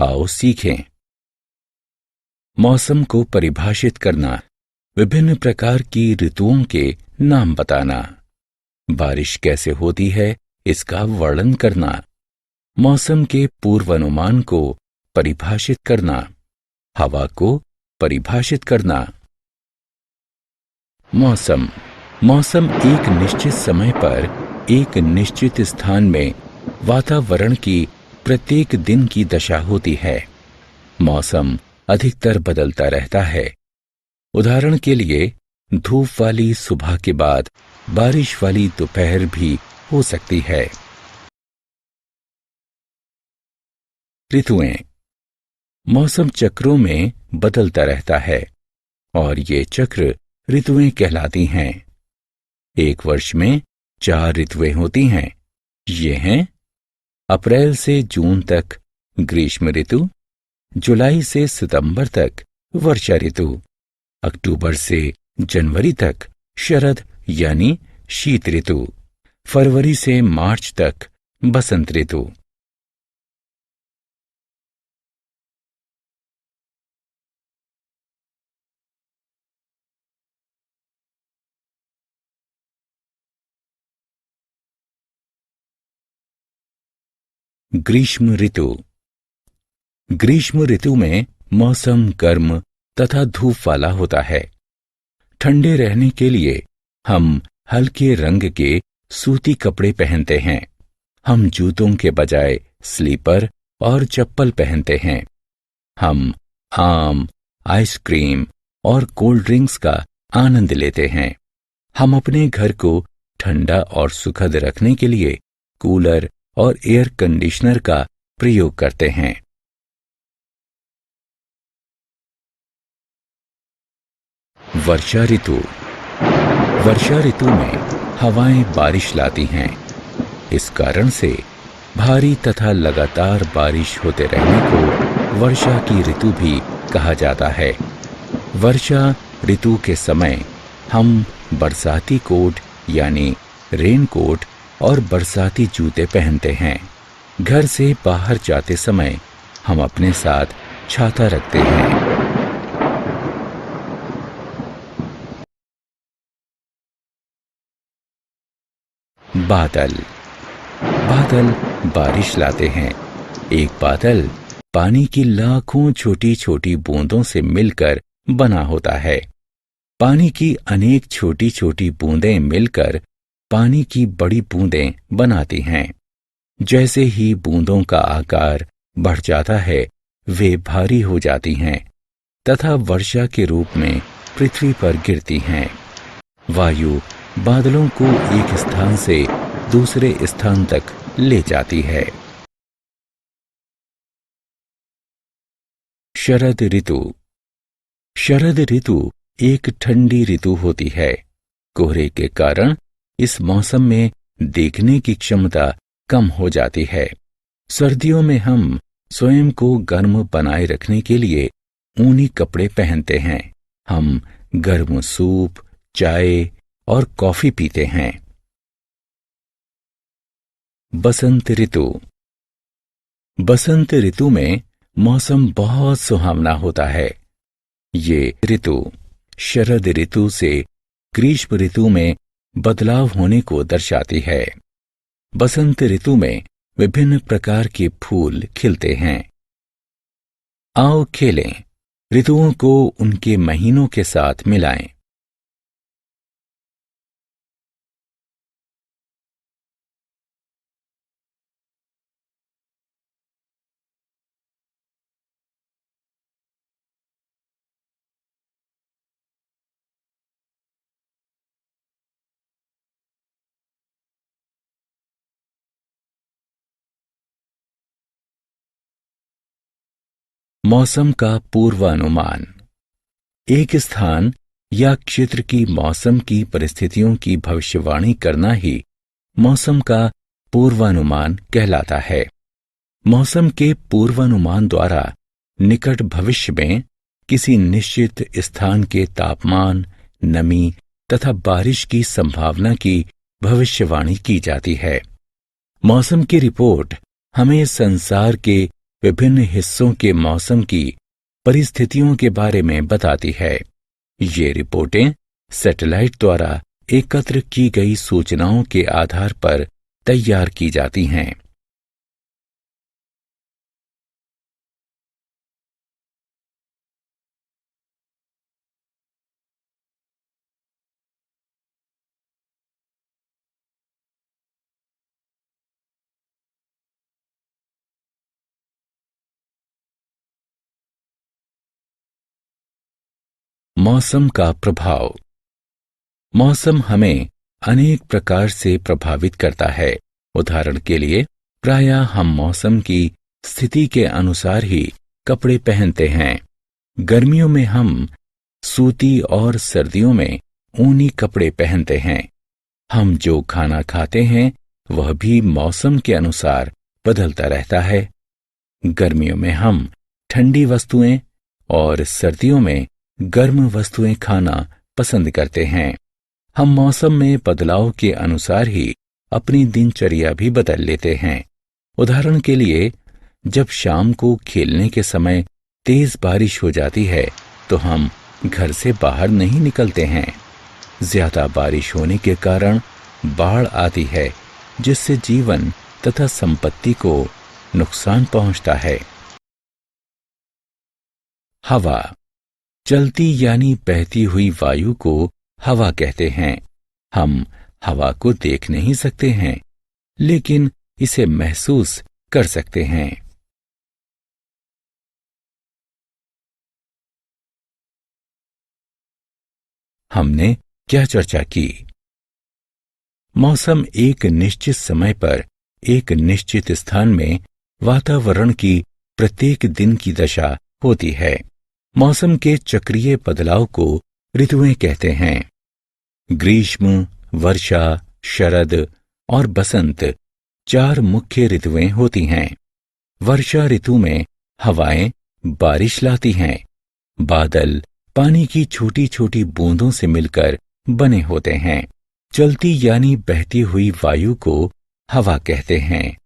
आओ सीखें। मौसम को परिभाषित करना, विभिन्न प्रकार की ऋतुओं के नाम बताना, बारिश कैसे होती है इसका वर्णन करना, मौसम के पूर्वानुमान को परिभाषित करना, हवा को परिभाषित करना। मौसम एक निश्चित समय पर एक निश्चित स्थान में वातावरण की प्रत्येक दिन की दशा होती है। मौसम अधिकतर बदलता रहता है। उदाहरण के लिए धूप वाली सुबह के बाद बारिश वाली दोपहर भी हो सकती है। ऋतुएं मौसम चक्रों में बदलता रहता है और ये चक्र ऋतुएं कहलाती हैं। एक वर्ष में 4 ऋतुएं होती हैं। ये हैं अप्रैल से जून तक ग्रीष्म ऋतु, जुलाई से सितंबर तक वर्षा ऋतु, अक्टूबर से जनवरी तक शरद यानी शीत ऋतु, फरवरी से मार्च तक बसंत ऋतु। ग्रीष्म ऋतु। ग्रीष्म ऋतु में मौसम गर्म तथा धूप वाला होता है। ठंडे रहने के लिए हम हल्के रंग के सूती कपड़े पहनते हैं। हम जूतों के बजाय स्लीपर और चप्पल पहनते हैं। हम आम, आइसक्रीम और कोल्ड ड्रिंक्स का आनंद लेते हैं। हम अपने घर को ठंडा और सुखद रखने के लिए कूलर और एयर कंडीशनर का प्रयोग करते हैं। वर्षा ऋतु। वर्षा ऋतु में हवाएं बारिश लाती हैं। इस कारण से भारी तथा लगातार बारिश होते रहने को वर्षा की ऋतु भी कहा जाता है। वर्षा ऋतु के समय हम बरसाती कोट यानी रेन कोट और बरसाती जूते पहनते हैं। घर से बाहर जाते समय हम अपने साथ छाता रखते हैं। बादल। बादल बारिश लाते हैं। एक बादल पानी की लाखों छोटी छोटी बूंदों से मिलकर बना होता है। पानी की अनेक छोटी छोटी बूंदें मिलकर पानी की बड़ी बूंदें बनाती हैं। जैसे ही बूंदों का आकार बढ़ जाता है वे भारी हो जाती हैं तथा वर्षा के रूप में पृथ्वी पर गिरती हैं। वायु बादलों को एक स्थान से दूसरे स्थान तक ले जाती है। शरद ऋतु। शरद ऋतु एक ठंडी ऋतु होती है। कोहरे के कारण इस मौसम में देखने की क्षमता कम हो जाती है। सर्दियों में हम स्वयं को गर्म बनाए रखने के लिए ऊनी कपड़े पहनते हैं। हम गर्म सूप, चाय और कॉफी पीते हैं। बसंत ऋतु। बसंत ऋतु में मौसम बहुत सुहावना होता है। ये ऋतु शरद ऋतु से ग्रीष्म ऋतु में बदलाव होने को दर्शाती है। बसंत ऋतु में विभिन्न प्रकार के फूल खिलते हैं। आओ खेलें, ऋतुओं को उनके महीनों के साथ मिलाएं। मौसम का पूर्वानुमान। एक स्थान या क्षेत्र की मौसम की परिस्थितियों की भविष्यवाणी करना ही मौसम का पूर्वानुमान कहलाता है। मौसम के पूर्वानुमान द्वारा निकट भविष्य में किसी निश्चित स्थान के तापमान, नमी तथा बारिश की संभावना की भविष्यवाणी की जाती है। मौसम की रिपोर्ट हमें संसार के विभिन्न हिस्सों के मौसम की परिस्थितियों के बारे में बताती है। ये रिपोर्टें सैटेलाइट द्वारा एकत्र की गई सूचनाओं के आधार पर तैयार की जाती हैं। मौसम का प्रभाव। मौसम हमें अनेक प्रकार से प्रभावित करता है। उदाहरण के लिए, प्रायः हम मौसम की स्थिति के अनुसार ही कपड़े पहनते हैं। गर्मियों में हम सूती और सर्दियों में ऊनी कपड़े पहनते हैं। हम जो खाना खाते हैं वह भी मौसम के अनुसार बदलता रहता है। गर्मियों में हम ठंडी वस्तुएं और सर्दियों में गर्म वस्तुएं खाना पसंद करते हैं। हम मौसम में बदलाव के अनुसार ही अपनी दिनचर्या भी बदल लेते हैं। उदाहरण के लिए, जब शाम को खेलने के समय तेज बारिश हो जाती है तो हम घर से बाहर नहीं निकलते हैं। ज्यादा बारिश होने के कारण बाढ़ आती है, जिससे जीवन तथा संपत्ति को नुकसान पहुंचता है। हवा। चलती यानी बहती हुई वायु को हवा कहते हैं। हम हवा को देख नहीं सकते हैं, लेकिन इसे महसूस कर सकते हैं। हमने क्या चर्चा की? मौसम एक निश्चित समय पर एक निश्चित स्थान में वातावरण की प्रत्येक दिन की दशा होती है। मौसम के चक्रीय बदलाव को ऋतुएं कहते हैं। ग्रीष्म, वर्षा, शरद और बसंत 4 मुख्य ऋतुएं होती हैं। वर्षा ऋतु में हवाएं बारिश लाती हैं। बादल पानी की छोटी छोटी बूंदों से मिलकर बने होते हैं। चलती यानी बहती हुई वायु को हवा कहते हैं।